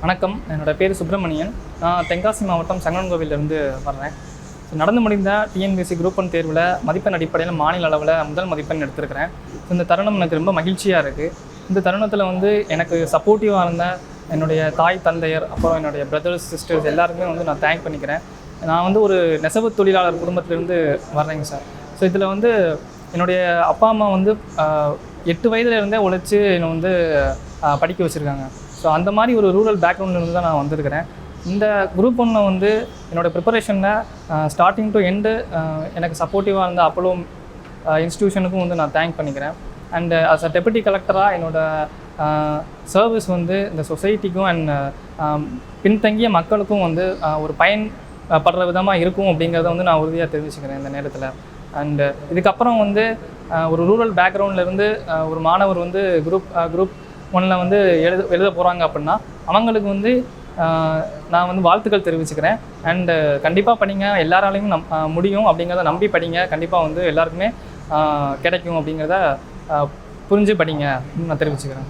வணக்கம். என்னோட பேர் சுப்பிரமணியன். நான் தென்காசி மாவட்டம் சங்கரன்கோவிலிருந்து வர்றேன். நடந்து முடிந்த டிஎன்பிஎஸ்சி குரூப் 1 தேர்வில் மதிப்பெண் அடிப்படையில் மாநில அளவில் முதல் மதிப்பெண் எடுத்திருக்கிறேன். இந்த தருணம் எனக்கு ரொம்ப மகிழ்ச்சியாக இருக்குது. இந்த தருணத்தில் எனக்கு சப்போர்ட்டிவாக இருந்த என்னுடைய தாய் தந்தையர், அப்புறம் என்னுடைய பிரதர்ஸ் சிஸ்டர்ஸ் எல்லாருக்குமே நான் தேங்க் பண்ணிக்கிறேன். நான் ஒரு நெசவு தொழிலாளர் குடும்பத்திலேருந்து வர்றேங்க சார். ஸோ இதில் என்னுடைய அப்பா அம்மா 8 வயதுலேருந்தே உழைச்சி என்னை படிக்க வச்சுருக்காங்க. ஸோ அந்த மாதிரி ஒரு ரூரல் பேக்ரவுண்ட்லேருந்து தான் நான் வந்திருக்கிறேன். இந்த குரூப் 1 என்னோடய ப்ரிப்பரேஷனில் ஸ்டார்டிங் டு எண்டு எனக்கு சப்போர்ட்டிவாக இருந்த அப்போலோ இன்ஸ்டியூஷனுக்கும் நான் தேங்க் பண்ணிக்கிறேன். அண்ட் அஸ் அ டெபுட்டி கலெக்டராக என்னோடய சர்வீஸ் இந்த சொசைட்டிக்கும் அண்ட் பின்தங்கிய மக்களுக்கும் ஒரு பயன்படுற விதமாக இருக்கும் அப்படிங்கிறத நான் உறுதியாக தெரிவிச்சுக்கிறேன் இந்த நேரத்தில். அண்டு இதுக்கப்புறம் ஒரு ரூரல் பேக்ரவுண்ட்லேருந்து ஒரு மாணவர் குரூப் 1 எழுத போகிறாங்க அப்படின்னா அவங்களுக்கு நான் வாழ்த்துக்கள் தெரிவிச்சுக்கிறேன். அண்டு கண்டிப்பாக படிங்க, எல்லாராலையும் முடியும் அப்படிங்கிறத நம்பி படிங்க. கண்டிப்பாக எல்லாருக்குமே கிடைக்கும் அப்படிங்கிறத புரிஞ்சு படிங்க நான் தெரிவிச்சுக்கிறேன்.